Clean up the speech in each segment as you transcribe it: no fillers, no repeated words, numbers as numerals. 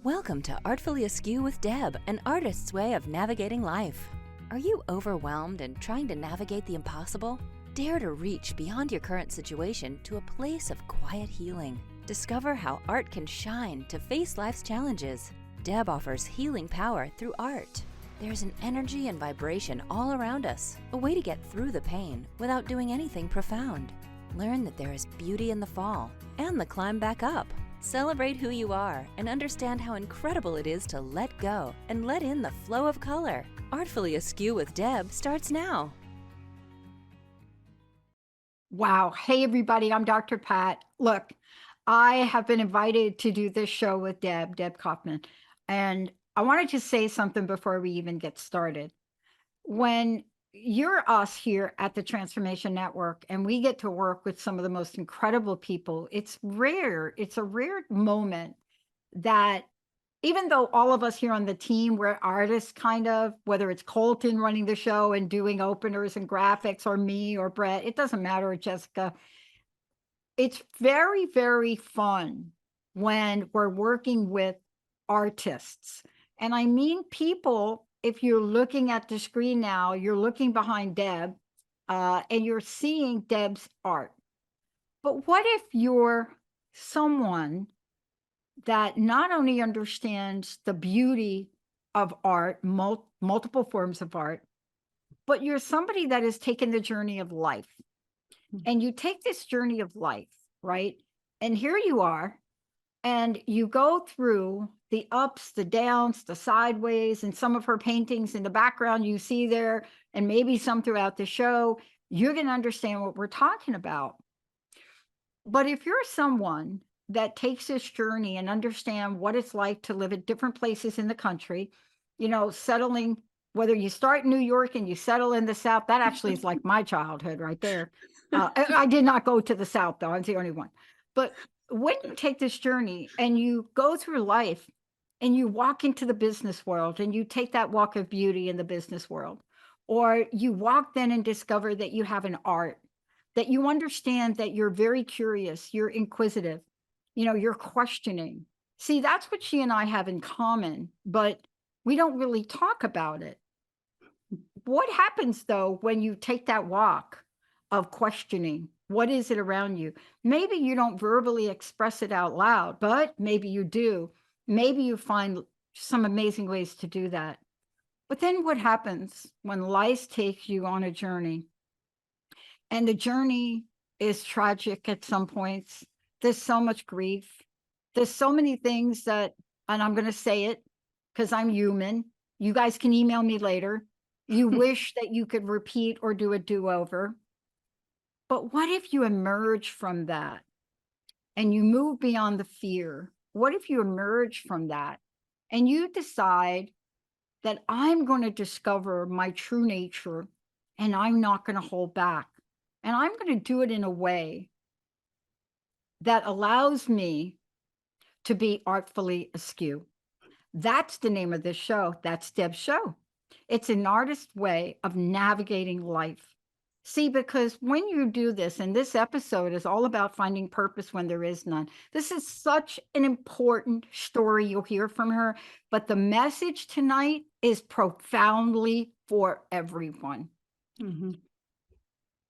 Welcome to Artfully Askew with Deb, an artist's way of navigating life. Are you overwhelmed and trying to navigate the impossible? Dare to reach beyond your current situation to a place of quiet healing. Discover how art can shine to face life's challenges. Deb offers healing power through art. There's an energy and vibration all around us, a way to get through the pain without doing anything profound. Learn that there is beauty in the fall and the climb back up. Celebrate who you are and understand how incredible it is to let go and let in the flow of color. Artfully Askew with Deb starts now. Wow. Hey, everybody. I'm Dr. Pat. Look, I have been invited to do this show with Deb Kaufman. And I wanted to say something before we even get started. When you're us here at the Transformation Network and we get to work with some of the most incredible people, it's rare. It's a rare moment that even though all of us here on the team, we're artists kind of, whether it's Colton running the show and doing openers and graphics, or me or Brett, it doesn't matter, or Jessica. It's very, very fun when we're working with artists. And I mean people, if you're looking at the screen now, you're looking behind Deb and you're seeing Deb's art. But what if you're someone that not only understands the beauty of art, multiple forms of art, but you're somebody that has taken the journey of life. And you take this journey of life, right? And here you are, and you go through the ups, the downs, the sideways, and some of her paintings in the background you see there, and maybe some throughout the show. You're going to understand what we're talking about. But if you're someone that takes this journey and understand what it's like to live at different places in the country, you know, settling, whether you start in New York and you settle in the South, that actually is like my childhood right there. I did not go to the South, though. I'm the only one. But when you take this journey and you go through life and you walk into the business world and you take that walk of beauty in the business world, or you walk then and discover that you have an art, that you understand that you're very curious, you're inquisitive, you know, you're questioning. See, that's what she and I have in common, but we don't really talk about it. What happens, though, when you take that walk of questioning? What is it around you? Maybe you don't verbally express it out loud, but maybe you do. Maybe you find some amazing ways to do that. But then what happens when life takes you on a journey? And the journey is tragic at some points. There's so much grief. There's so many things that, and I'm going to say it because I'm human. You guys can email me later. You wish that you could repeat or do a do-over. But what if you emerge from that and you move beyond the fear? What if you emerge from that and you decide that I'm going to discover my true nature and I'm not going to hold back? And I'm going to do it in a way that allows me to be artfully askew. That's the name of this show. That's Deb's show. It's an artist's way of navigating life. See, because when you do this, and this episode is all about finding purpose when there is none. This is such an important story you'll hear from her, but the message tonight is profoundly for everyone. Mm-hmm.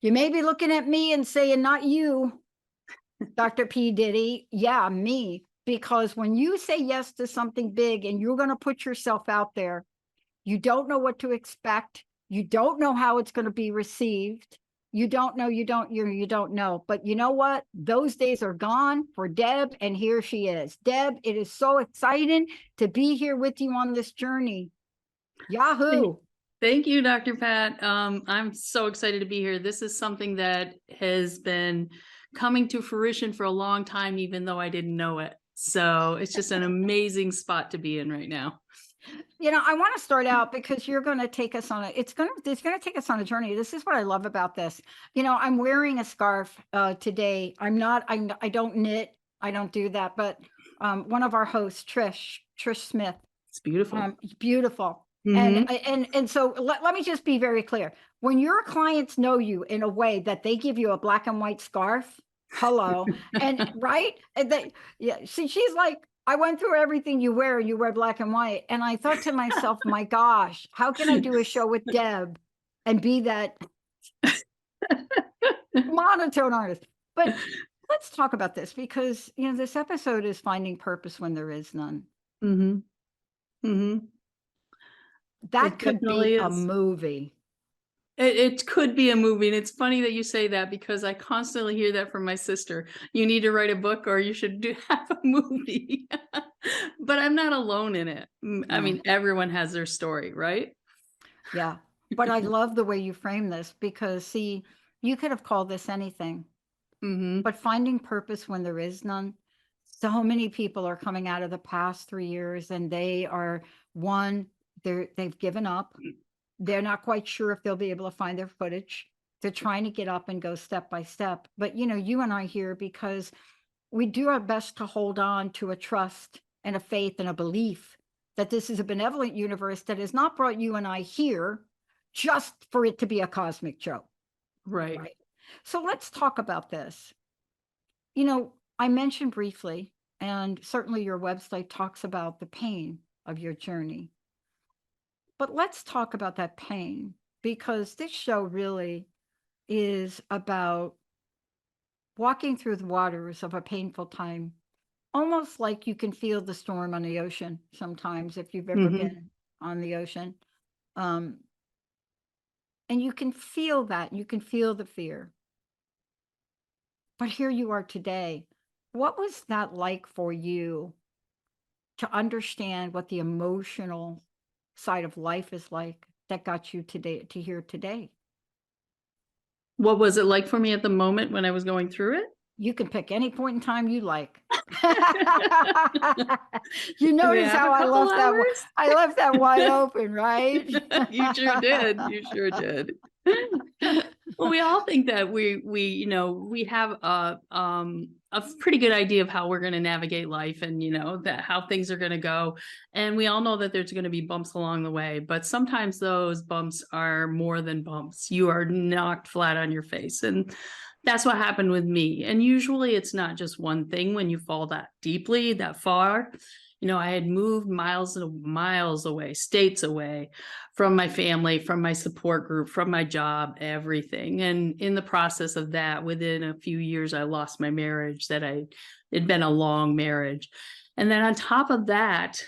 You may be looking at me and saying, not you, Dr. P. Diddy. Yeah, me. Because when you say yes to something big and you're going to put yourself out there, you don't know what to expect. You don't know how it's going to be received. You don't know. You don't know. But you know what? Those days are gone for Deb, and here she is. Deb, it is so exciting to be here with you on this journey. Yahoo! Thank you, Dr. Pat. I'm so excited to be here. This is something that has been coming to fruition for a long time, even though I didn't know it. So it's just an amazing spot to be in right now. You know, I want to start out because you're going to take us on it's going to take us on a journey. This is what I love about this. You know, I'm wearing a scarf today. I don't knit. I don't do that. But one of our hosts, Trish Smith. It's beautiful. Beautiful. Mhm. And so let me just be very clear. When your clients know you in a way that they give you a black and white scarf, hello, and right? And they, yeah, see, she's like, I went through everything you wear black and white. And I thought to myself, my gosh, how can I do a show with Deb and be that monotone artist? But let's talk about this because, this episode is finding purpose when there is none. Mhm. Mhm. That It could be definitely a is. movie. It could be a movie, and it's funny that you say that because I constantly hear that from my sister. You need to write a book or you should have a movie. But I'm not alone in it. I No. mean, everyone has their story, right? Yeah. But I love the way you frame this because, see, you could have called this anything, Mhm. but finding purpose when there is none. So many people are coming out of the past 3 years and they are one, they've given up. They're not quite sure if they'll be able to find their footage. They're trying to get up and go step by step. But you and I here because we do our best to hold on to a trust and a faith and a belief that this is a benevolent universe that has not brought you and I here just for it to be a cosmic joke, Right. right? So let's talk about this. I mentioned briefly, and certainly your website talks about the pain of your journey. But let's talk about that pain because this show really is about walking through the waters of a painful time. Almost like you can feel the storm on the ocean sometimes if you've ever Mhm. been on the ocean. Um, and you can feel that, you can feel the fear. But here you are today. What was that like for you to understand what the emotional side of life is like that got you today to here today? What was it like for me at the moment when I was going through it? You can pick any point in time you like. You Do we notice have how a couple hours? I left that wide open, right? You sure did. You sure did. Well, we all think that we have a pretty good idea of how we're going to navigate life and that how things are going to go, and we all know that there's going to be bumps along the way, but sometimes those bumps are more than bumps. You are knocked flat on your face, and that's what happened with me. And usually it's not just one thing when you fall that deeply, that far. I had moved miles and miles away, states away from my family, from my support group, from my job, everything. And in the process of that, within a few years, I lost my marriage it'd been a long marriage. And then on top of that,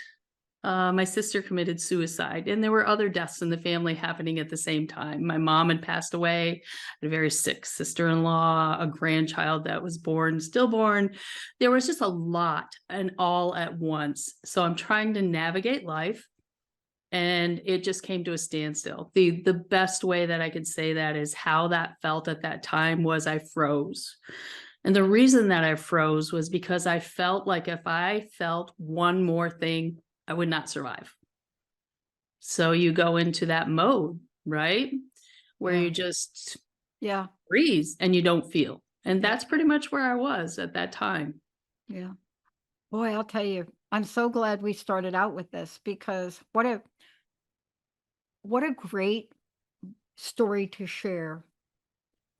my sister committed suicide, and there were other deaths in the family happening at the same time. My mom had passed away, a very sick sister-in-law, a grandchild that was born, stillborn. There was just a lot and all at once. So I'm trying to navigate life, and it just came to a standstill. The best way that I could say that is how that felt at that time was I froze. And the reason that I froze was because I felt like if I felt one more thing, I would not survive. So you go into that mode, right? Where Yeah. you just Yeah. freeze and you don't feel. And Yeah. that's pretty much where I was at that time. Yeah. Boy, I'll tell you, I'm so glad we started out with this because what a great story to share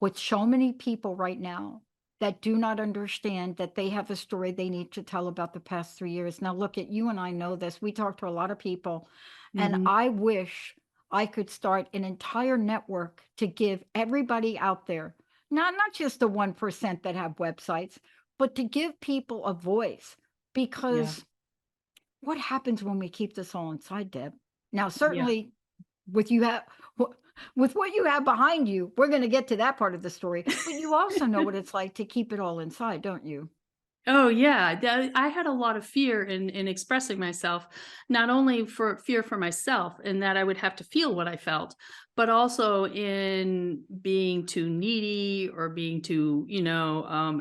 with so many people right now that do not understand that they have a story they need to tell about the past 3 years. Now, look at you and I know this. We talk to a lot of people, and Mhm. I wish I could start an entire network to give everybody out there, not just the 1% that have websites, but to give people a voice. Yeah. Because what happens when we keep this all inside, Deb? Now, Yeah. certainly with you have with what you have behind you, we're going to get to that part of the story. But you also know what it's like to keep it all inside, don't you? Oh yeah, I had a lot of fear in expressing myself, not only for fear for myself and that I would have to feel what I felt, but also in being too needy or being too,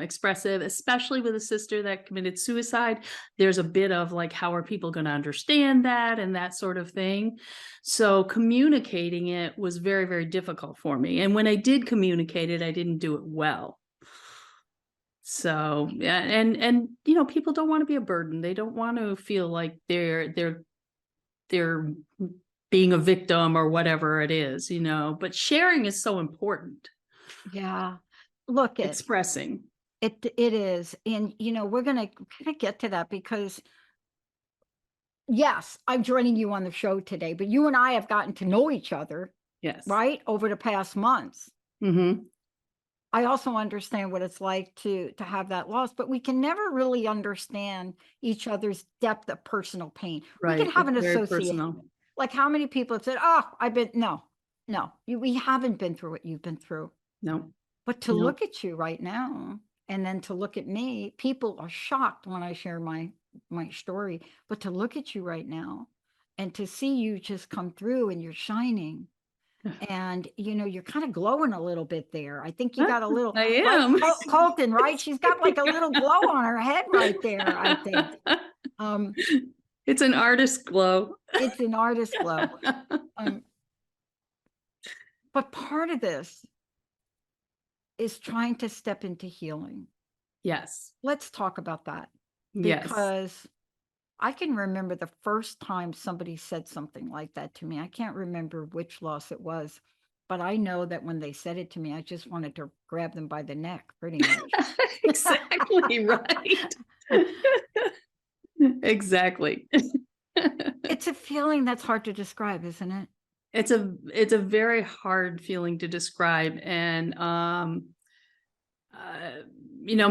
expressive, especially with a sister that committed suicide. There's a bit of like, how are people going to understand that and that sort of thing. So communicating it was very, very difficult for me. And when I did communicate it, I didn't do it well. So, yeah, and people don't want to be a burden. They don't want to feel like they're being a victim or whatever it is, but sharing is so important. Yeah. Look, Expressing. it is. And, we're going to get to that because yes, I'm joining you on the show today, but you and I have gotten to know each other, Yes. right, over the past months. Mm-hmm. I also understand what it's like to have that loss, but we can never really understand each other's depth of personal pain. Right. We can have It's an very association. personal. Like how many people have said, "Oh, no, we haven't been through what you've been through." No. But to No. look at you right now, and then to look at me, people are shocked when I share my story. But to look at you right now, and to see you just come through, and you're shining, and you're kind of glowing a little bit there. I think you got a little, I right, am. Colton, right? She's got like a little glow on her head right there, I think. It's an artist glow. It's an artist glow. But part of this is trying to step into healing. Yes. Let's talk about that. Yes. Because I can remember the first time somebody said something like that to me. I can't remember which loss it was, but I know that when they said it to me, I just wanted to grab them by the neck, pretty much. Exactly right. Exactly. It's a feeling that's hard to describe, isn't it? It's a very hard feeling to describe, and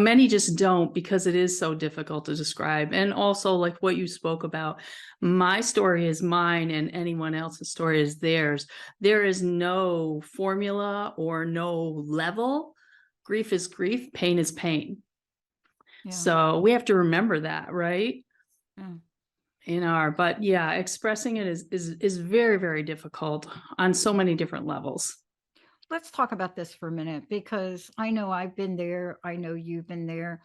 many just don't, because it is so difficult to describe. And also, like what you spoke about, my story is mine and anyone else's story is theirs. There is no formula or no level. Grief is grief, pain is pain. Yeah. So we have to remember that, right? Yeah. But yeah, expressing it is very, very difficult on so many different levels. Let's talk about this for a minute, because I know I've been there. I know you've been there.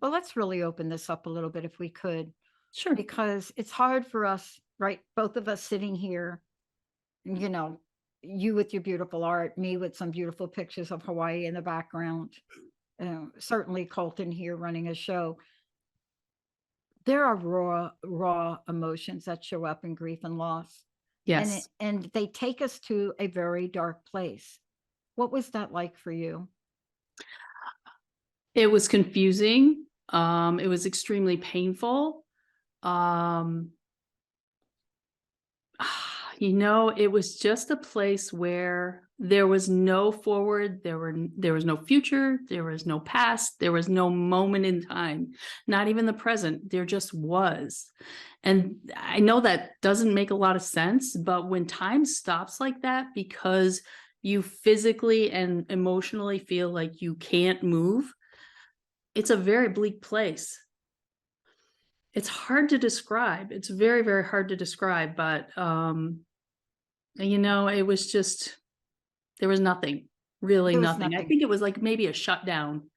But let's really open this up a little bit if we could. Sure. Because it's hard for us, right? Both of us sitting here, you with your beautiful art, me with some beautiful pictures of Hawaii in the background. Certainly Colton here running a show. There are raw emotions that show up in grief and loss. Yes. And they take us to a very dark place. What was that like for you? It was confusing. It was extremely painful. It was just a place where there was no forward, there was no future, there was no past, there was no moment in time, not even the present. There just was. And I know that doesn't make a lot of sense, but when time stops like that, because you physically and emotionally feel like you can't move, it's a very bleak place. It's hard to describe. It's very, very hard to describe, but it was just, there was nothing, really There was nothing. I nothing. think it was like maybe a shutdown.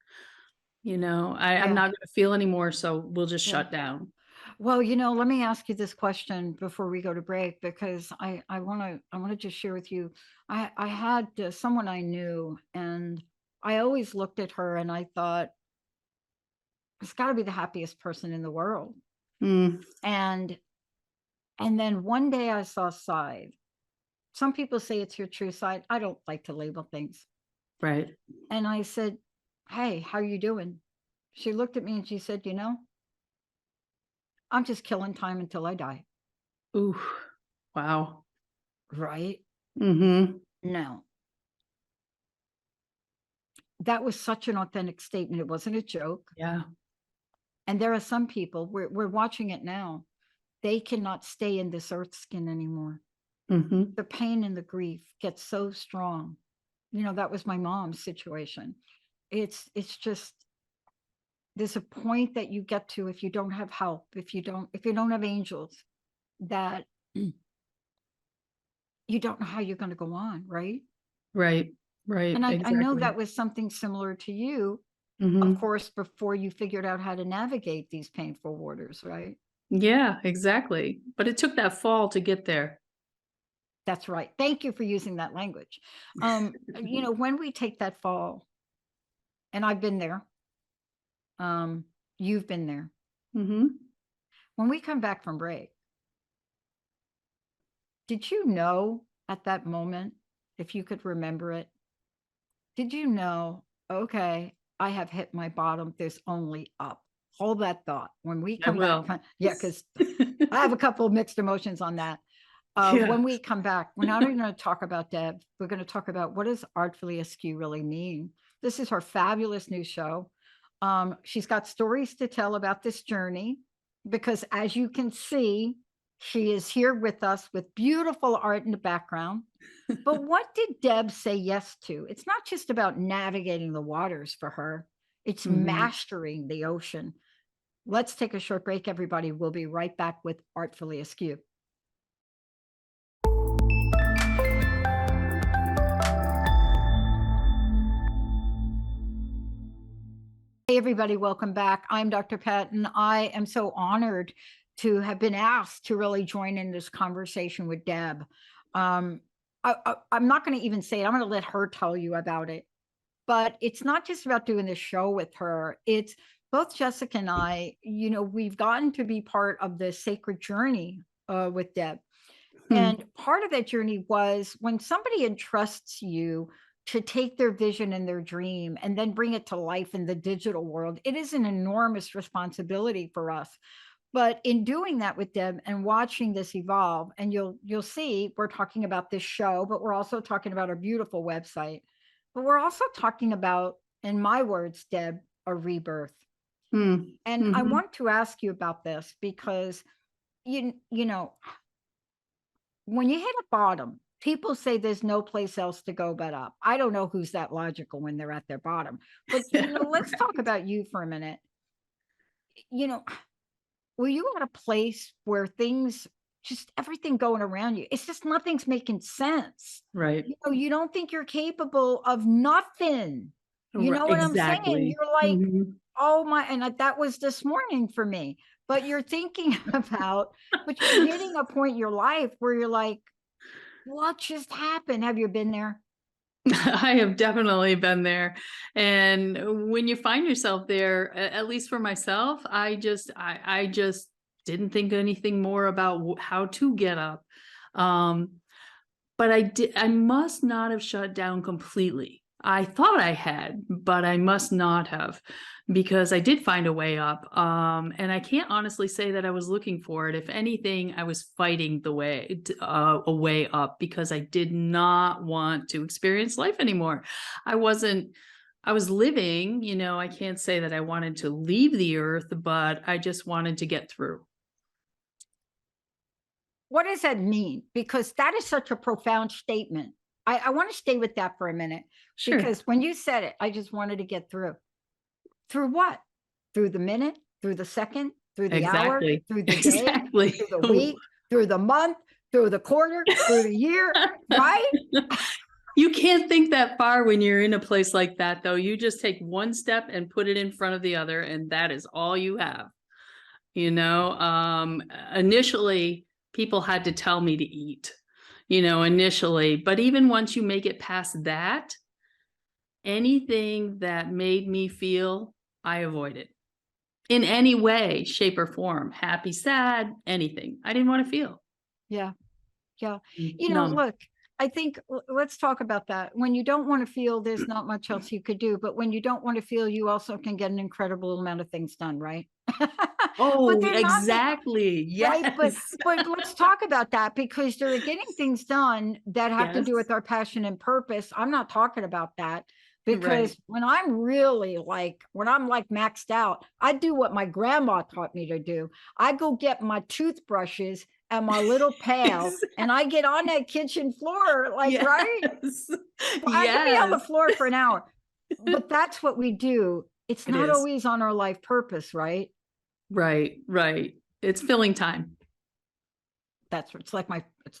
I'm not going to feel anymore, so we'll just shut down. Well, let me ask you this question before we go to break, because I want to just share with you. I had someone I knew, and I always looked at her and I thought, it's got to be the happiest person in the world. And then one day I saw a side. Some people say it's your true side. I don't like to label things. Right. And I said, "Hey, how you doing?" She looked at me and she said, "I'm just killing time until I die." Ooh, wow. Right? Mm-hmm. No. That was such an authentic statement. It wasn't a joke. Yeah. And there are some people, we're watching it now. They cannot stay in this earth skin anymore. Mm-hmm. The pain and the grief gets so strong. That was my mom's situation. It's just, there's a point that you get to, if you don't have help, if you don't have angels, that you don't know how you're going to go on, right? Right. Right. And I know Exactly. that was something similar to you, Mm-hmm. of course, before you figured out how to navigate these painful waters, right? Yeah, exactly. But it took that fall to get there. That's right. Thank you for using that language. When we take that fall, and I've been there, you've been there. Mm-hmm. When we come back from break, did you know at that moment, if you could remember it, did you know, okay, I have hit my bottom, there's only up? Hold that thought. When we I come back, will. yeah, because I have a couple of mixed emotions on that. Yeah. When we come back, we're not even going to talk about Deb. We're going to talk about what does Artfully Askew really mean. This is her fabulous new show. She's got stories to tell about this journey because, as you can see, she is here with us with beautiful art in the background. But what did Deb say yes to? It's not just about navigating the waters for her, it's Mhm. mastering the ocean. Let's take a short break, everybody. We'll be right back with Artfully Askew. Hey, everybody, welcome back. I'm Dr. Pat, and I am so honored to have been asked to really join in this conversation with Deb. I'm not going to even say it, I'm going to let her tell you about it. But it's not just about doing this show with her. It's both Jessica and I, we've gotten to be part of the sacred journey with Deb. And part of that journey was when somebody entrusts you to take their vision and their dream and then bring it to life in the digital world, it is an enormous responsibility for us. But in doing that with Deb and watching this evolve, and you'll see we're talking about this show, but we're also talking about our beautiful website. But we're also talking about, in my words, Deb, a rebirth. Mm. And I Mhm. want to ask you about this because you know, when you hit a bottom, people say there's no place else to go but up. I don't know who's that logical when they're at their bottom. But let's talk about you for a minute. You know, were you at a place where things just everything going around you, it's just nothing's making sense? Right. You don't think you're capable of nothing. You know what I'm saying? Exactly. You're like, Mhm. oh my, and that was this morning for me. But you're thinking about, but you're hitting a point in your life where you're like, what just happened? Have you been there? I have definitely been there. And when you find yourself there, at least for myself, I just didn't think anything more about how to get up. But I must not have shut down completely. I thought I had, but I must not have, because I did find a way up. And I can't honestly say that I was looking for it. If anything, I was fighting the way a way up because I did not want to experience life anymore. I was living, I can't say that I wanted to leave the earth, but I just wanted to get through. What does that mean? Because that is such a profound statement. I want to stay with that for a minute Sure. because when you said it, I just wanted to get through. Through what? Through the minute, through the second, through the hour, Exactly. through the day, Exactly. through the week, through the month, through the quarter, through the year, right? You can't think that far when you're in a place like that, though. You just take one step and put it in front of the other, and that is all you have. Initially, people had to tell me to eat, initially. But even once you make it past that, anything that made me feel, I avoided in any way, shape, or form. Happy, sad, anything. I didn't want to feel. Yeah. Yeah. Numb. Look, I think let's talk about that. When you don't want to feel, there's not much else you could do. But when you don't want to feel, you also can get an incredible amount of things done, right? Oh, But they're not exactly. right. Yes. But let's talk about that because there are getting things done that have to do Yes. with our passion and purpose. I'm not talking about that because Right. when I'm really when I'm maxed out, I do what my grandma taught me to do. I go get my toothbrushes and my little pail and I get on that kitchen floor, right? Yes. I can be on the Yes. floor for an hour, but that's what we do. It's It not is. always on our life purpose, right? Right. Right. It's filling time. That's what it's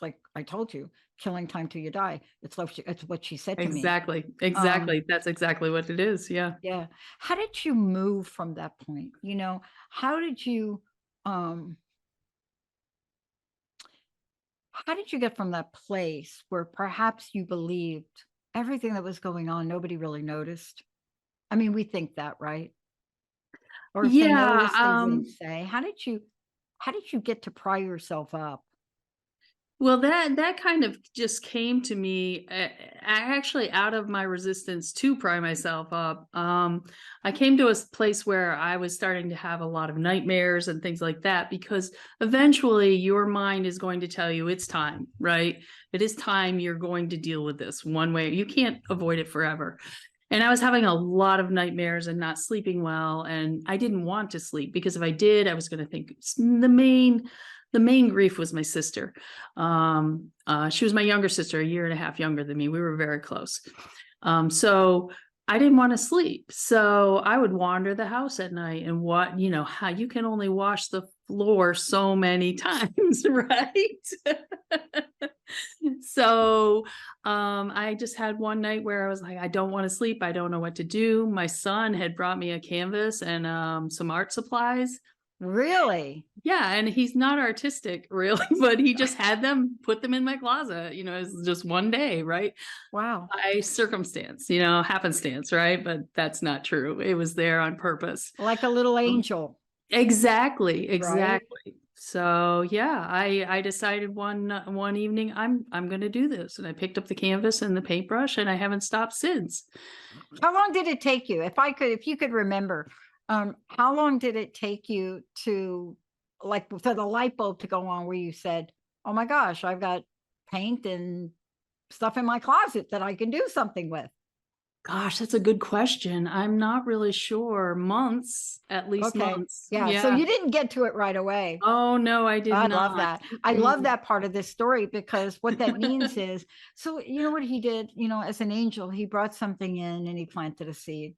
like I told you, killing time till you die. It's what she said to me. Exactly. Exactly. That's exactly what it is. Yeah. Yeah. How did you move from that point? How did you um how did you get from that place where perhaps you believed everything that was going on, nobody really noticed? I mean, we think that, right? Or if they Yeah. noticed, they wouldn't say. How did you get to pry yourself up? Well, that kind of just came to me, actually out of my resistance to pry myself up. I came to a place where I was starting to have a lot of nightmares and things like that because eventually your mind is going to tell you it's time, right? It is time you're going to deal with this one way. You can't avoid it forever. And I was having a lot of nightmares and not sleeping well, and I didn't want to sleep because if I did, I was going to think the main grief was my sister. She was my younger sister, a year and a half younger than me. We were very close. So I didn't want to sleep. So I would wander the house at night and how you can only wash the floor so many times, right? So I just had one night where I was like, I don't want to sleep. I don't know what to do. My son had brought me a canvas and some art supplies. Really? Yeah, and he's not artistic really, but he just had them, put them in my closet, it's just one day, right? Wow. By circumstance, happenstance, right? But that's not true. It was there on purpose. Like a little angel, Exactly, right? exactly. So yeah, I decided one evening I'm going to do this, and I picked up the canvas and the paintbrush, and I haven't stopped since. How long did it take you? If you could remember, how long did it take you to, like, for the light bulb to go on where you said, oh my gosh, I've got paint and stuff in my closet that I can do something with? Gosh, that's a good question. I'm not really sure. Months, at least Okay. months. Yeah. So Yeah. you didn't get to it right away. Oh no, I did I not. love that. I love Mm-mm. that part of this story because what that means is, so you know what he did, as an angel, he brought something in and he planted a seed.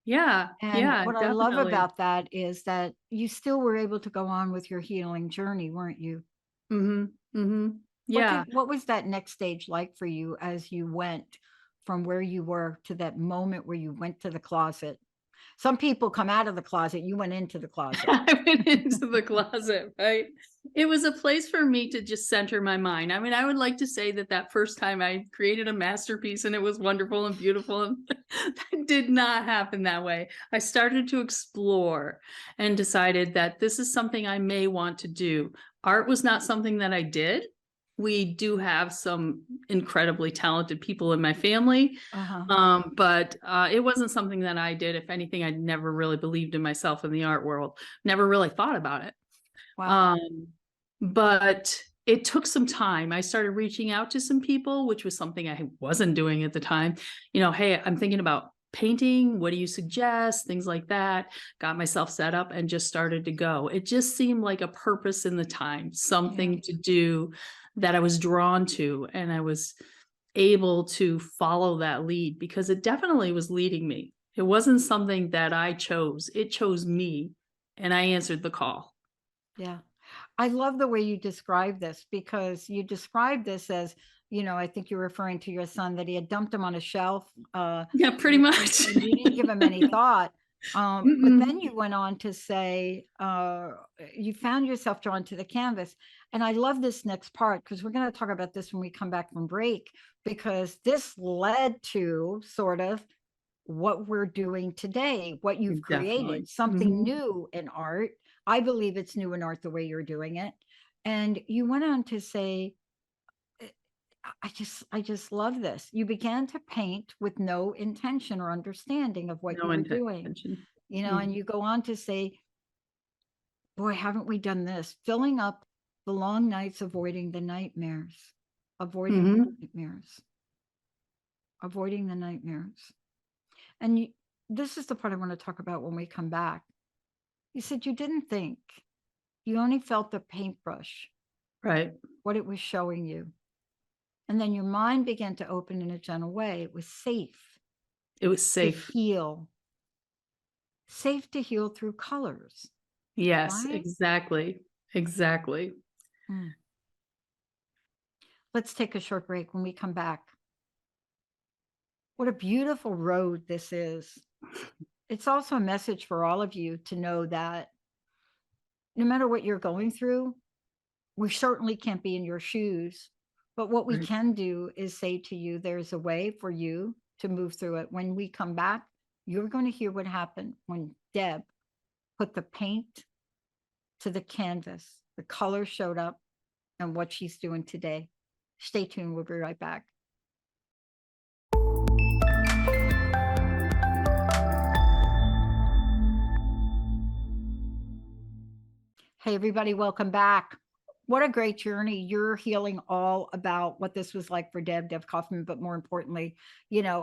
Yeah, And yeah, what I love definitely. about that is that you still were able to go on with your healing journey, weren't you? Mhm, mhm. Yeah. What was that next stage like for you as you went from where you were to that moment where you went to the closet? Some people come out of the closet, you went into the closet. I went into the closet, right? It was a place for me to just center my mind. I mean, I would like to say that first time I created a masterpiece and it was wonderful and beautiful, and that did not happen that way. I started to explore and decided that this is something I may want to do. Art was not something that I did. We do have some incredibly talented people in my family, Uh-huh. but it wasn't something that I did. If anything, I'd never really believed in myself in the art world. Never really thought about it. Wow. But it took some time. I started reaching out to some people, which was something I wasn't doing at the time. Hey, I'm thinking about painting. What do you suggest? Things like that. Got myself set up and just started to go. It just seemed like a purpose in the time, something to do that I was drawn to, and I was able to follow that lead because it definitely was leading me. It wasn't something that I chose. It chose me, and I answered the call. Yeah. I love the way you describe this because you describe this as, I think you're referring to your son that he had dumped him on a shelf. Yeah, pretty much. And you didn't give him any thought. But then Mm-mm. you went on to say you found yourself drawn to the canvas. And I love this next part because we're going to talk about this when we come back from break, because this led to sort of what we're doing today, what you've Definitely. created, something Mhm. new in art. I believe it's new in art the way you're doing it. And you went on to say, I just love this. You began to paint with no intention or understanding of what you No were doing, intention. and you go on to say, boy, haven't we done this? Filling up the long nights, avoiding the nightmares, avoiding the Mhm. nightmares, avoiding the nightmares. And this is the part I want to talk about when we come back. You said you didn't think, you only felt the paintbrush, Right. what it was showing you. And then your mind began to open in a gentle way. It was safe It was to safe. heal, safe to heal through colors, Yes, right? exactly. Exactly. Mm. Let's take a short break. When we come back, what a beautiful road this is. It's also a message for all of you to know that no matter what you're going through, we certainly can't be in your shoes. But what we Right. can do is say to you, there's a way for you to move through it. When we come back, you're going to hear what happened when Deb put the paint to the canvas, the color showed up, and what she's doing today. Stay tuned. We'll be right back. Hey, everybody, welcome back. What a great journey. You're healing all about what this was like for Deb Kaufman, but more importantly,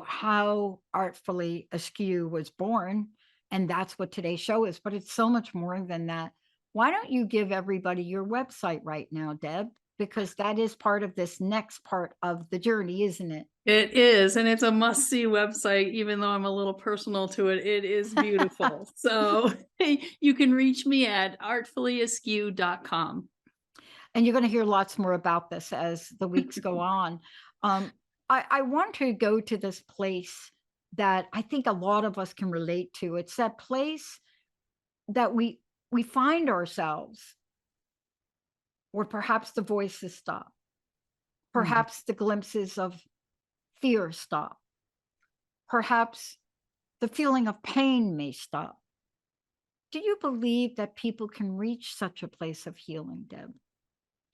how Artfully Askew was born. And that's what today's show is, but it's so much more than that. Why don't you give everybody your website right now, Deb? Because that is part of this next part of the journey, isn't it? It is, and it's a must-see website, even though I'm a little personal to it. It is beautiful. So you can reach me at artfullyaskew.com. And you're going to hear lots more about this as the weeks go on. I want to go to this place that I think a lot of us can relate to. It's that place that we find ourselves where perhaps the voices stop, perhaps the glimpses of fear stop, perhaps the feeling of pain may stop. Do you believe that people can reach such a place of healing, Deb?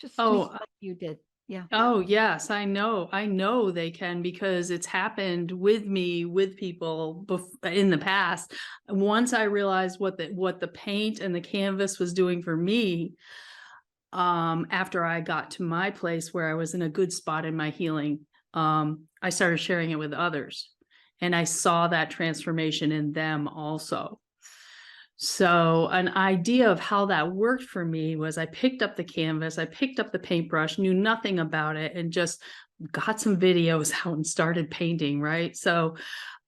Just like you did. Yeah. Oh, yes, I know. I know they can, because it's happened with me, with people in the past. Once I realized what the paint and the canvas was doing for me, after I got to my place where I was in a good spot in my healing, I started sharing it with others, and I saw that transformation in them also. So an idea of how that worked for me was I picked up the canvas, I picked up the paintbrush, knew nothing about it, and just got some videos out and started painting, right?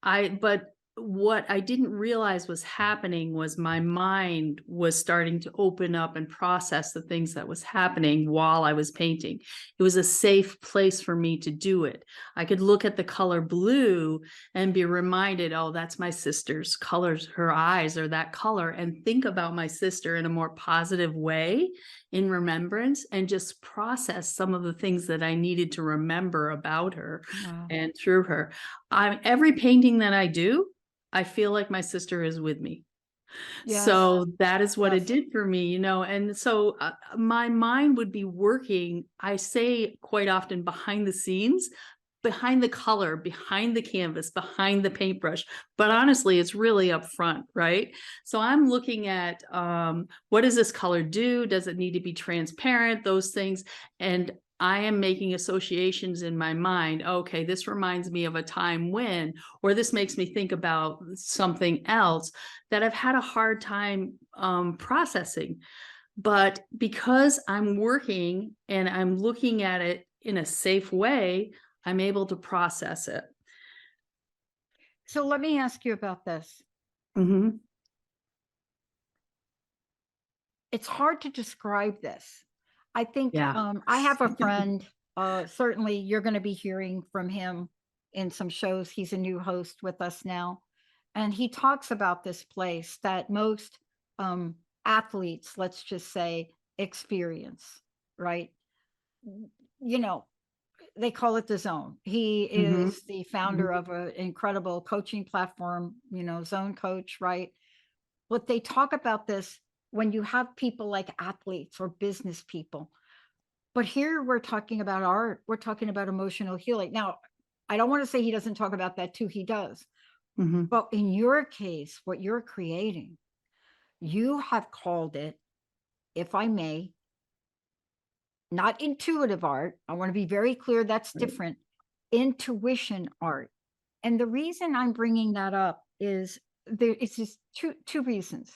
But what I didn't realize was happening was my mind was starting to open up and process the things that was happening while I was painting. It was a safe place for me to do it. I could look at the color blue and be reminded, oh, that's my sister's colors. Her eyes are that color, and think about my sister in a more positive way in remembrance, and just process some of the things that I needed to remember about her. Wow. And through her. Every painting that I do, I feel like my sister is with me. Yes. So that is what Yes. it did for me, and so my mind would be working, I say quite often, behind the scenes, behind the color, behind the canvas, behind the paintbrush. But honestly, it's really up front, right? So I'm looking at what does this color do? Does it need to be transparent? Those things. And I am making associations in my mind. Okay, this reminds me of a time when, or this makes me think about something else that I've had a hard time processing. But because I'm working and I'm looking at it in a safe way, I'm able to process it. So let me ask you about this. Mm-hmm. It's hard to describe this. I think Yeah. I have a friend, certainly you're going to be hearing from him in some shows. He's a new host with us now. And he talks about this place that most athletes, let's just say, experience, right? They call it the Zone. He is the founder of an incredible coaching platform, Zone Coach, right? But they talk about this when you have people like athletes or business people. But here we're talking about art. We're talking about emotional healing. Now, I don't want to say he doesn't talk about that too. He does. But in your case, what you're creating, you have called it, if I may, not intuitive art. I want to be very clear, that's different. Intuition art. And the reason I'm bringing that up is it's just two reasons.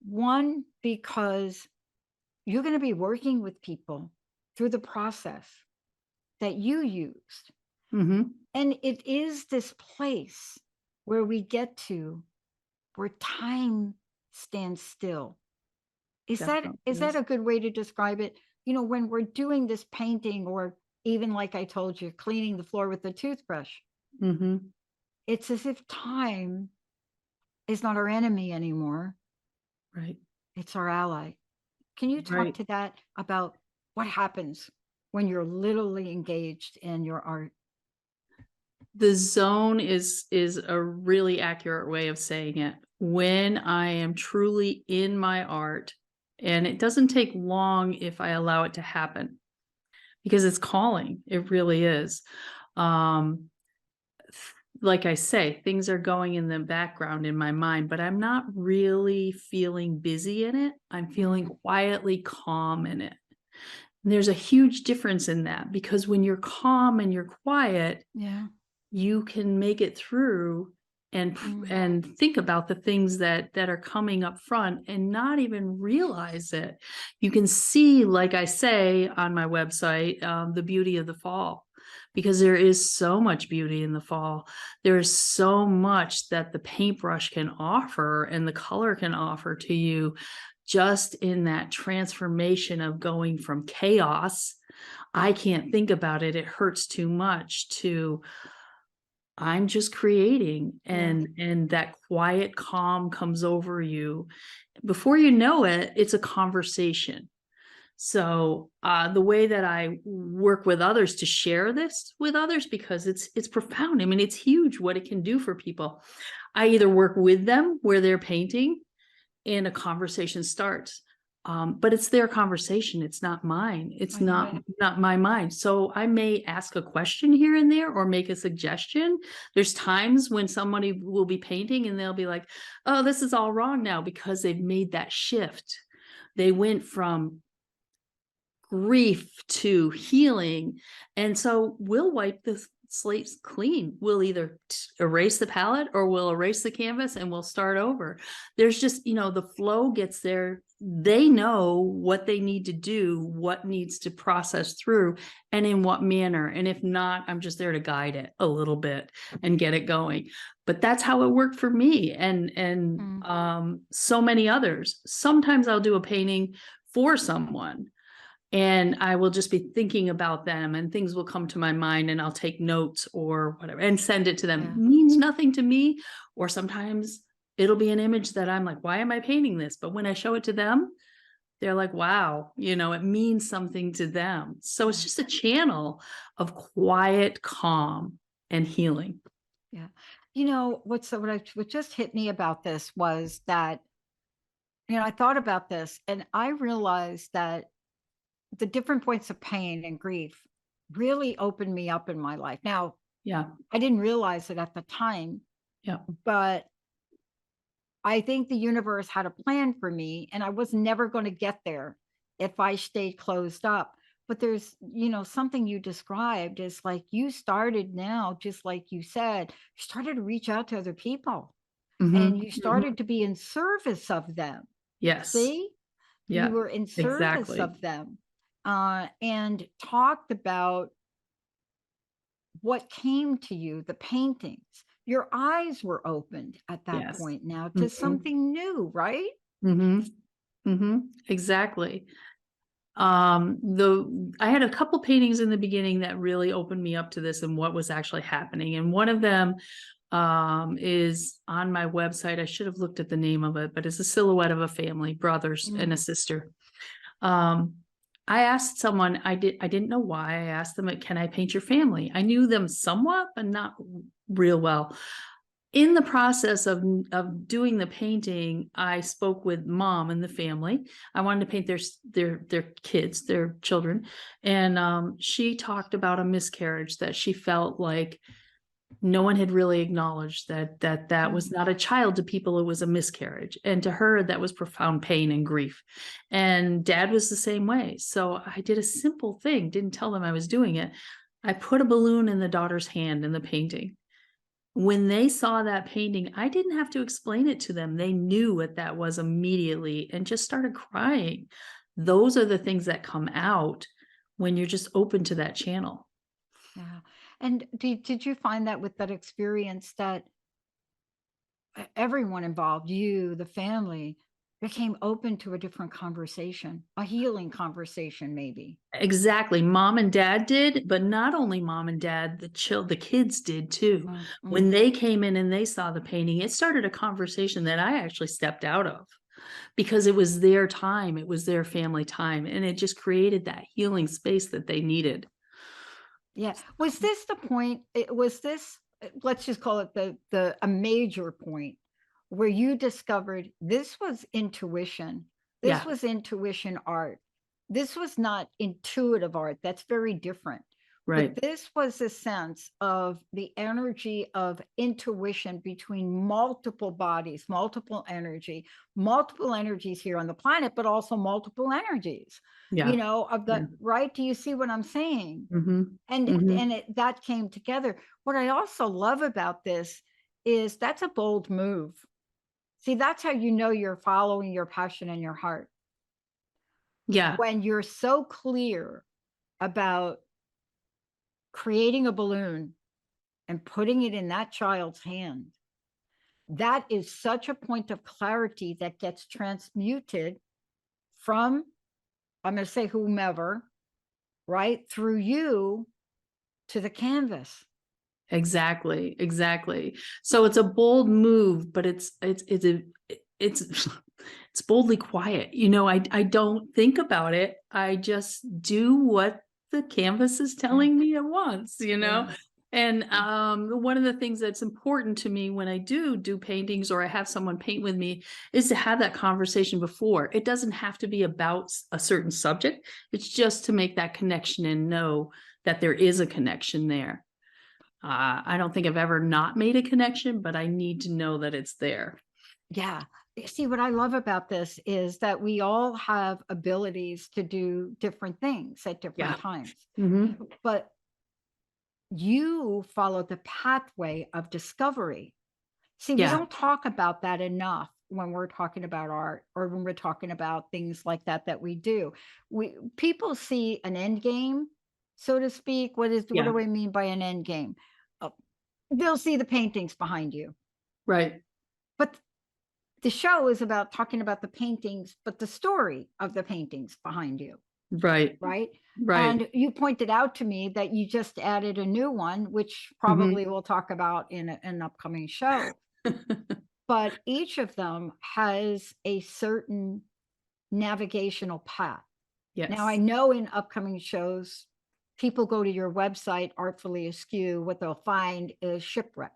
One, because you're going to be working with people through the process that you used. And it is this place where we get to where time stands still. Is that a good way to describe it? When we're doing this painting, or even like I told you, cleaning the floor with the toothbrush, it's as if time is not our enemy anymore. Right. It's our ally. Can you talk to that about what happens when you're literally engaged in your art? The zone is a really accurate way of saying it. When I am truly in my art, and it doesn't take long if I allow it to happen, because it's calling. It really is. Um, like I say, things are going in the background in my mind, but I'm not really feeling busy in it. I'm feeling quietly calm in it. And there's a huge difference in that, because when you're calm and you're quiet, Yeah. you can make it through and and think about the things that are coming up front and not even realize it. You can see, like I say on my website, the beauty of the fall, because there is so much beauty in the fall. There is so much that the paintbrush can offer and the color can offer to you, just in that transformation of going from chaos, I can't think about it, it hurts too much, to I'm just creating, Yeah. and that quiet calm comes over you. Before you know it, it's a conversation. So, the way that I work with others to share this with others, because it's profound. I mean, it's huge what it can do for people. I either work with them where they're painting and a conversation starts. But it's their conversation. It's not mine. It's I know not it. not my mind. So I may ask a question here and there or make a suggestion. There's times when somebody will be painting and they'll be like, "Oh, this is all wrong now," because they've made that shift. They went from grief to healing. And so we'll wipe the slates clean. We'll either erase the palette or we'll erase the canvas and we'll start over. There's just, the flow gets there. They know what they need to do, what needs to process through, and in what manner. And if not, I'm just there to guide it a little bit and get it going. But that's how it worked for me, and so many others. Sometimes I'll do a painting for someone and I will just be thinking about them and things will come to my mind and I'll take notes or whatever and send it to them. Yeah. It means nothing to me. Or sometimes it'll be an image that I'm like, why am I painting this? But when I show it to them, they're like, wow, it means something to them. So it's just a channel of quiet, calm, and healing. Yeah. What just hit me about this was that, I thought about this and I realized that the different points of pain and grief really opened me up in my life. Now, Yeah. I didn't realize it at the time, Yeah. but I think the universe had a plan for me and I was never going to get there if I stayed closed up. But there's, something you described is like you started now, just like you said, you started to reach out to other people and you started to be in service of them. Yes. See? Yeah. You were in service Exactly. of them and talked about what came to you, the paintings. Your eyes were opened at that Yes. point now to something new, right? Exactly. I had a couple paintings in the beginning that really opened me up to this and what was actually happening. And one of them is on my website. I should have looked at the name of it, but it's a silhouette of a family, brothers and a sister. I asked someone, I didn't know why. I asked them, can I paint your family? I knew them somewhat, but not real well. In the process of doing the painting, I spoke with mom and the family. I wanted to paint their kids, their children. And she talked about a miscarriage that she felt like no one had really acknowledged, that was not a child to people. It was a miscarriage. And to her, that was profound pain and grief. And dad was the same way. So I did a simple thing, didn't tell them I was doing it. I put a balloon in the daughter's hand in the painting. When they saw that painting, I didn't have to explain it to them. They knew what that was immediately and just started crying. Those are the things that come out when you're just open to that channel. Yeah. And did you find that with that experience that everyone involved, you, the family, became open to a different conversation, a healing conversation, maybe? Exactly. Mom and dad did, but not only mom and dad, the kids did too. When they came in and they saw the painting, it started a conversation that I actually stepped out of because it was their time. It was their family time. And it just created that healing space that they needed. Yeah. Was this the point? Was this, let's just call it a major point where you discovered this was intuition. This Yeah. was intuition art. this was not intuitive art. That's very different. Right. But this was a sense of the energy of intuition between multiple bodies, multiple energies here on the planet, but also multiple energies, Yeah. of Yeah. the, right? Do you see what I'm saying? Mm-hmm. And Mm-hmm. that came together. What I also love about this is that's a bold move. See, that's how you know you're following your passion and your heart. Yeah. When you're so clear about creating a balloon and putting it in that child's hand, that is such a point of clarity that gets transmuted from, I'm going to say whomever, right, through you to the canvas. Exactly. Exactly. So it's a bold move, but it's it's boldly quiet. I don't think about it. I just do what the canvas is telling me at once, Yeah. And one of the things that's important to me when I do paintings or I have someone paint with me is to have that conversation before. It doesn't have to be about a certain subject. It's just to make that connection and know that there is a connection there. I don't think I've ever not made a connection, but I need to know that it's there. Yeah. See, what I love about this is that we all have abilities to do different things at different Yeah. times, Mm-hmm. but you follow the pathway of discovery. See, we Yeah. don't talk about that enough when we're talking about art or when we're talking about things like that we do. People see an end game, so to speak. What Yeah. do I mean by an end game? They'll see the paintings behind you. Right. But the show is about talking about the paintings, but the story of the paintings behind you. Right. Right. Right. And you pointed out to me that you just added a new one, which probably we'll talk about in an upcoming show. But each of them has a certain navigational path. Yes. Now, I know in upcoming shows, people go to your website, Artfully Askew, what they'll find is Shipwreck.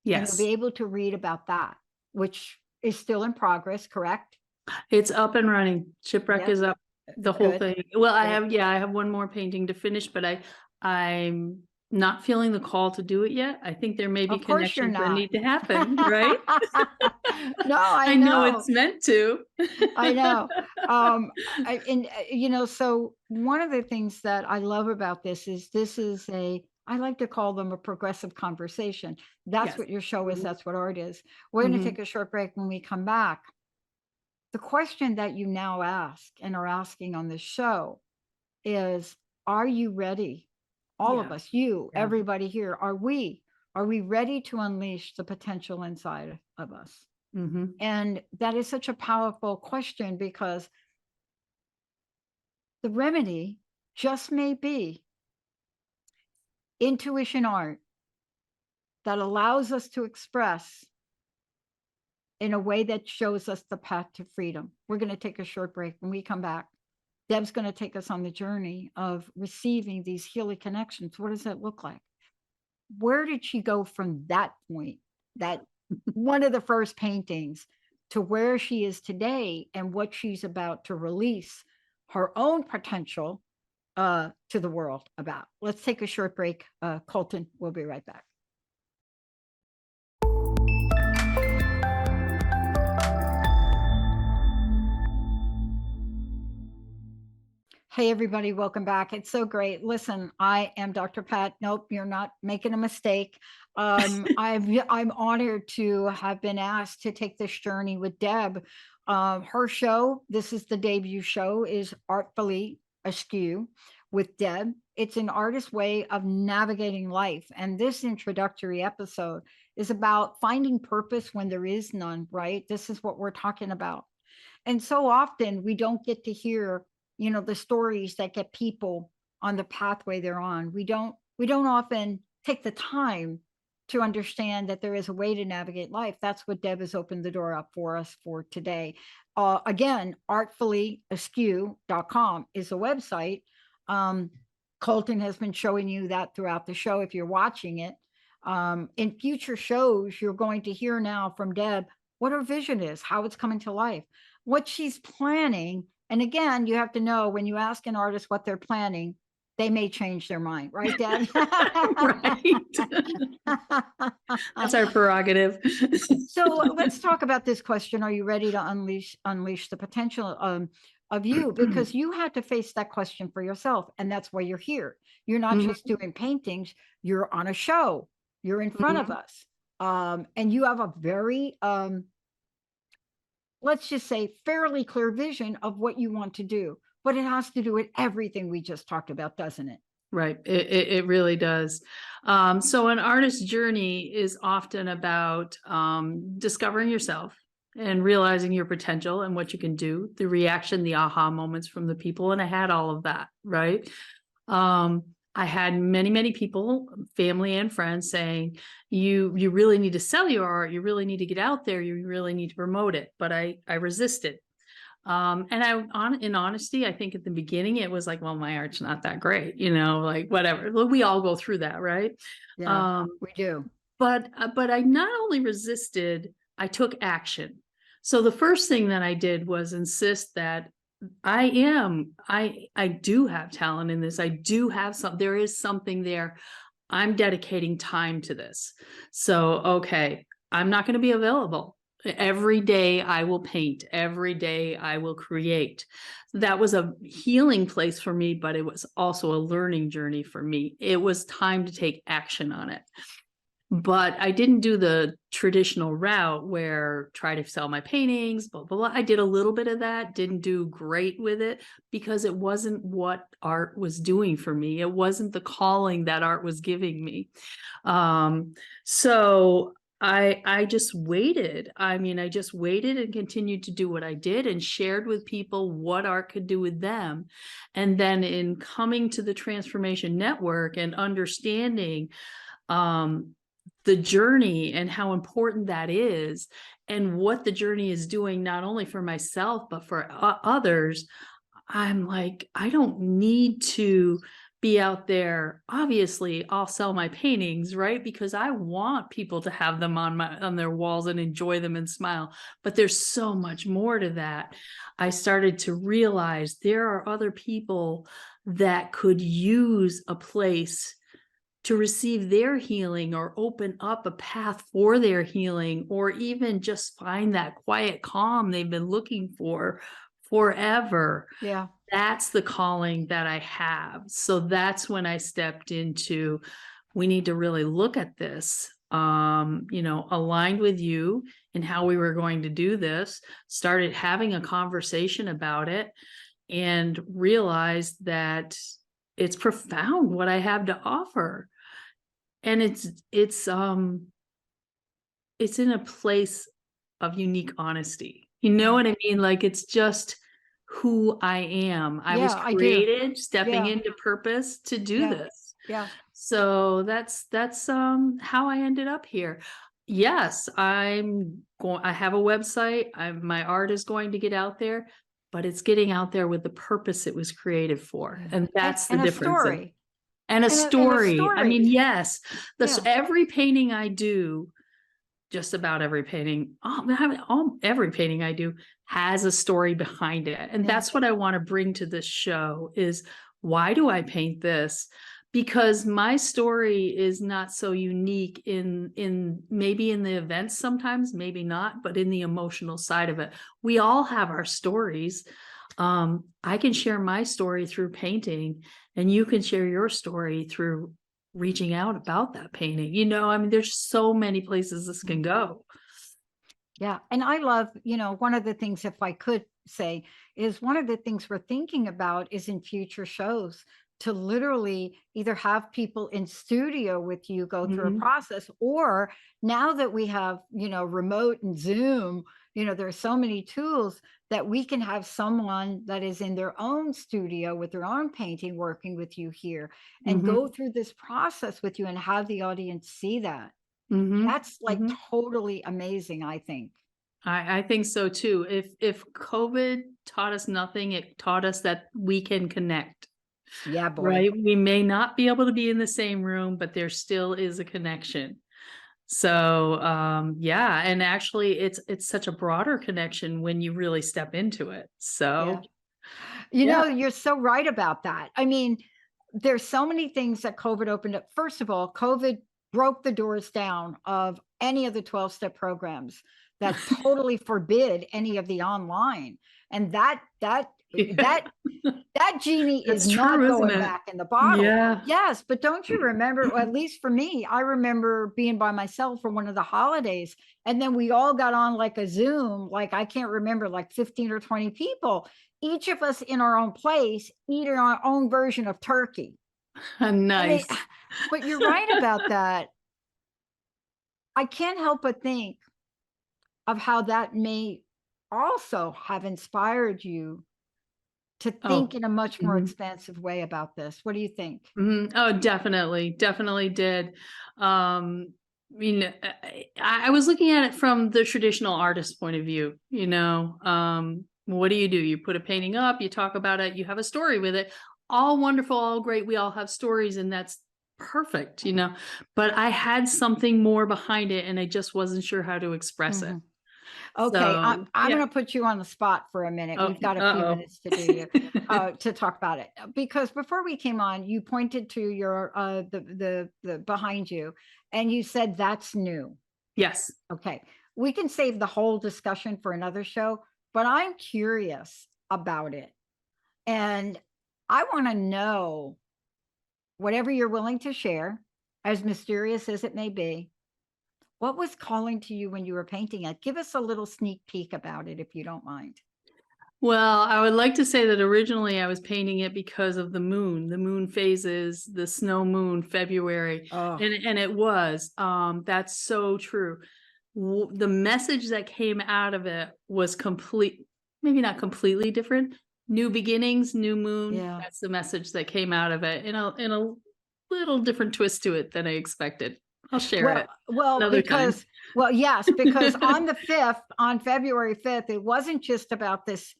And Yes. they'll be able to read about that, which is still in progress, correct? It's up and running. Shipwreck Yep. is up. The whole Good. thing. Well, Good. I have one more painting to finish, but I'm not feeling the call to do it yet. I think there may be Of course you're connections that not. need to happen, right? No, I I know know. it's meant to. I know. So one of the things that I love about this is I like to call them a progressive conversation. That's Yes. what your show is. Mhm. That's what art is. We're going to Mhm. take a short break. When we come back, the question that you now ask and are asking on this show is, are you ready? All of Yeah. us, you, Yeah. everybody here, are we ready to unleash the potential inside of us? Mhm. And that is such a powerful question because the remedy just may be intuition art that allows us to express in a way that shows us the path to freedom. We're going to take a short break. When we come back, Deb's going to take us on the journey of receiving these healing connections. What does that look like? Where did she go from that point, that one of the first paintings, to where she is today and what she's about to release her own potential to the world about? Let's take a short break. Colton, we'll be right back. Hey, everybody, welcome back. It's so great. Listen, I am Dr. Pat. Nope, you're not making a mistake. I'm honored to have been asked to take this journey with Deb. Her show, this is the debut show, is Artfully Askew with Deb. It's an artist's way of navigating life. And this introductory episode is about finding purpose when there is none, right? This is what we're talking about. And so often we don't get to hear the stories that get people on the pathway they're on. We don't often take the time to understand that there is a way to navigate life. That's what Deb has opened the door up for us for today. Again, artfullyaskew.com is a website. Colton has been showing you that throughout the show if you're watching it. In future shows, you're going to hear now from Deb what her vision is, how it's coming to life, what she's planning And again, you have to know when you ask an artist what they're planning, they may change their mind, right, Deb? Right. That's our prerogative. So let's talk about this question. Are you ready to unleash the potential of you? Because you had to face that question for yourself, and that's why you're here. You're not Mhm. just doing paintings, you're on a show, you're in front of us. And you have a very let's just say fairly clear vision of what you want to do, but it has to do with everything we just talked about, doesn't it? Right. It really does. So an artist's journey is often about discovering yourself and realizing your potential and what you can do, the reaction, the aha moments from the people. And I had all of that, right? I had many people, family and friends saying, you really need to sell your art. You really need to get out there. You really need to promote it. But I resisted. And in honesty, I think at the beginning it was like, well, my art's not that great, like whatever. Look, we all go through that, right? Yeah, we do. But I not only resisted, I took action. So the first thing that I did was insist that I do have talent in this. I do have there is something there. I'm dedicating time to this. So, okay, I'm not going to be available. Every day I will paint. Every day I will create. That was a healing place for me, but it was also a learning journey for me. It was time to take action on it. But I didn't do the traditional route where try to sell my paintings, blah, blah, blah. I did a little bit of that, didn't do great with it because it wasn't what art was doing for me. It wasn't the calling that art was giving me. So I just waited. I just waited and continued to do what I did and shared with people what art could do with them. And then in coming to the Transformation Network and understanding the journey and how important that is and what the journey is doing, not only for myself, but for others, I'm like, I don't need to be out there. Obviously, I'll sell my paintings, right? Because I want people to have them on their walls and enjoy them and smile. But there's so much more to that. I started to realize there are other people that could use a place to receive their healing or open up a path for their healing, or even just find that quiet calm they've been looking for forever. Yeah. That's the calling that I have. So that's when I stepped into, we need to really look at this, aligned with you and how we were going to do this, started having a conversation about it and realized that it's profound what I have to offer. And it's in a place of unique honesty. You know what I mean? Like, it's just who I am. I was created stepping into purpose to do this. Yeah. So that's how I ended up here. Yes, I have a website. My art is going to get out there, but it's getting out there with the purpose it was created for. And that's the difference. Story. And a story. I mean, yes, every painting I do, just about every painting, every painting I do has a story behind it. And that's what I want to bring to this show is, why do I paint this? Because my story is not so unique in maybe in the events sometimes, maybe not, but in the emotional side of it. We all have our stories. I can share my story through painting, and you can share your story through reaching out about that painting. There's so many places this can go. Yeah. And I love, one of the things, if I could say, is one of the things we're thinking about is in future shows to literally either have people in studio with you go through a process, or now that we have, remote and Zoom, there are so many tools that we can have someone that is in their own studio with their own painting working with you here and go through this process with you and have the audience see that. That's like totally amazing, I think. I think so too. If COVID taught us nothing, it taught us that we can connect. Yeah, boy. Right. We may not be able to be in the same room, but there still is a connection. So, and actually it's such a broader connection when you really step into it. So You know, Yeah. you're so right about that. I mean, there's so many things that COVID opened up. First of all, COVID broke the doors down of any of the 12-step programs that totally forbid any of the online. And Yeah. that genie is That's not true, isn't going it? back in the bottle. Yeah. Yes, but don't you remember, or at least for me, I remember being by myself for one of the holidays, and then we all got on like a Zoom, like I can't remember, like 15 or 20 people, each of us in our own place, eating our own version of turkey. I mean, Nice. but you're right about that. I can't help but think of how that may also have inspired you to think Oh. in a much more Mhm. expansive way about this. What do you think? Mhm. Oh, definitely, definitely did. I mean, I was looking at it from the traditional artist point of view, you know. What do? You put a painting up, you talk about it, you have a story with it. All wonderful, all great. We all have stories, and that's perfect, you know. But I had something more behind it, and I just wasn't sure how to express it. Mhm. Okay, So, I'm yeah. going to put you on the spot for a minute. Oh, We've got a few uh-oh. minutes to do you to talk about it because before we came on, you pointed to your the behind you, and you said that's new. Yes. Okay, we can save the whole discussion for another show, but I'm curious about it, and I want to know whatever you're willing to share, as mysterious as it may be. What was calling to you when you were painting it? Give us a little sneak peek about it, if you don't mind. Well, I would like to say that originally I was painting it because of the moon phases, the snow moon, February, Oh, and it was. That's so true. The message that came out of it was maybe not completely different. New beginnings, new moon. yeah. That's the message that came out of it, in a little different twist to it than I expected. I'll share it another time. Yes, because on the 5th, on February 5th, it wasn't just about this,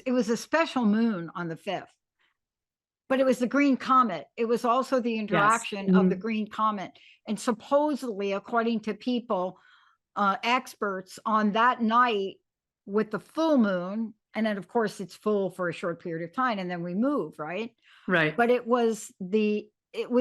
it was a special moon on the 5th, but it was the green comet. It was also the Yes. interaction of the Mhm. green comet. And supposedly, according to people, experts, on that night with the full moon, and then of course it's full for a short period of time, and then we move, right? Right. But it was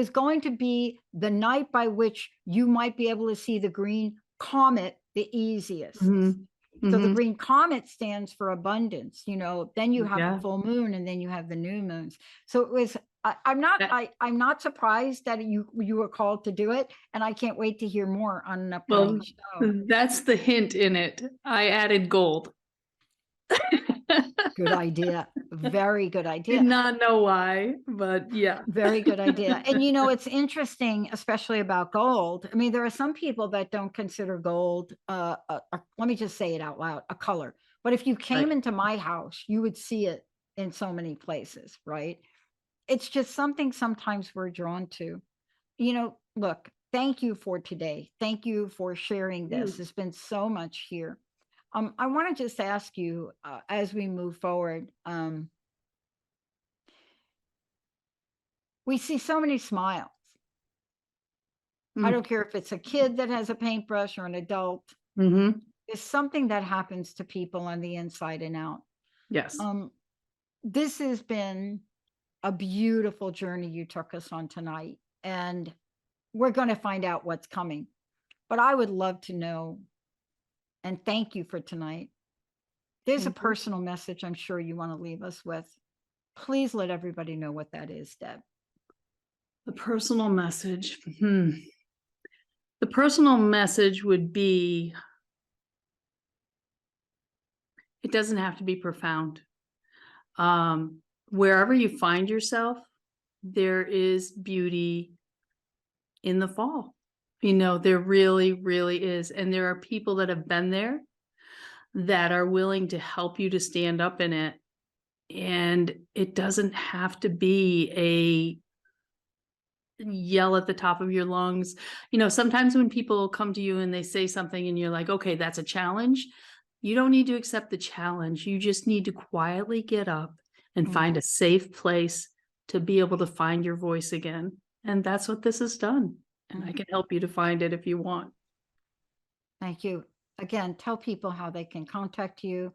going to be the night by which you might be able to see the green comet the easiest. Mhm. So the Mhm. green comet stands for abundance, you know, then you have the Yeah. full moon, and then you have the new moons. So it was, That I'm not surprised that you were called to do it, and I can't wait to hear more on an upcoming Well, show. that's the hint in it. I added gold. Good idea. Very good Did idea. not know why, but yeah. Very good idea. And you know, it's interesting, especially about gold. I mean, there are some people that don't consider gold, let me just say it out loud, a color. But if you came Right. into my house, you would see it in so many places, right? It's just something sometimes we're drawn to. You know, look, thank you for today. Thank you for sharing this. You. There's been so much here. I want to just ask you, as we move forward, we see so many smiles. I Mm. don't care if it's a kid that has a paintbrush or an adult. Mhm. There's something that happens to people on the inside and out. Yes. Um, this has been a beautiful journey you took us on tonight, and we're going to find out what's coming. But I would love to know, and thank you for tonight. There's a Thank you. personal message I'm sure you want to leave us with. Please let everybody know what that is, Deb. The personal message. The personal message would be, it doesn't have to be profound. Wherever you find yourself, there is beauty in the fall. You know, there really, really is. And there are people that have been there that are willing to help you to stand up in it. And it doesn't have to be a yell at the top of your lungs. You know, sometimes when people come to you and they say something and you're like, okay, that's a challenge. You don't need to accept the challenge. You just need to quietly get up and Mm, find a safe place to be able to find your voice again. And that's what this has done. And I mm. can help you to find it if you want. Thank you. Again, tell people how they can contact you,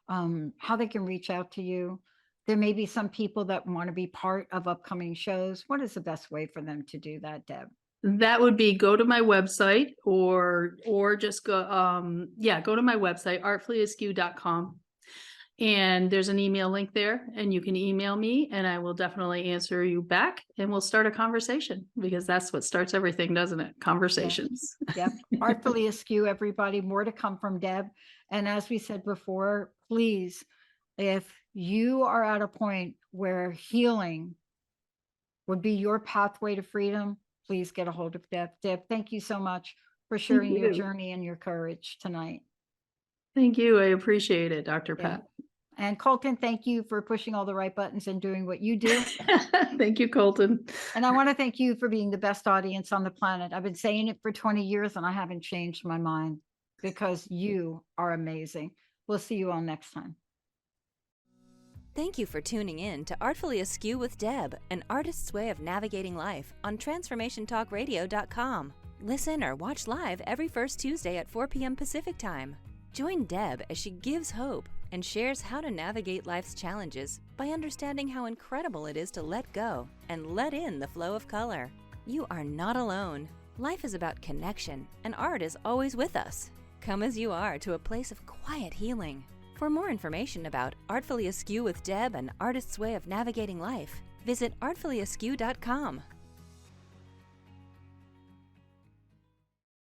how they can reach out to you. there may be some people that want to be part of upcoming shows. What is the best way for them to do that, Deb? That would be go to my website or just go go to my website, artfullyaskew.com. And there's an email link there, and you can email me and I will definitely answer you back, and we'll start a conversation, because that's what starts everything, doesn't it? Conversations. Yep. Artfully Askew, everybody. More to come from Deb. And as we said before, please, if you are at a point where healing would be your pathway to freedom, please get a hold of Deb. Deb, thank you so much for sharing your you. journey and your courage tonight. Thank you. I appreciate it, Dr. Yeah. Pat. And Colton, thank you for pushing all the right buttons and doing what you do. Thank you, Colton. And I want to thank you for being the best audience on the planet. I've been saying it for 20 years and I haven't changed my mind, because you are amazing. We'll see you all next time. Thank you for tuning in to Artfully Askew with Deb, an artist's way of navigating life on TransformationTalkRadio.com. Listen or watch live every first Tuesday at 4 p.m. Pacific Time. Join Deb as she gives hope and shares how to navigate life's challenges by understanding how incredible it is to let go and let in the flow of color. You are not alone. Life is about connection, and art is always with us. Come as you are to a place of quiet healing. For more information about Artfully Askew with Deb, an artist's way of navigating life, visit artfullyaskew.com.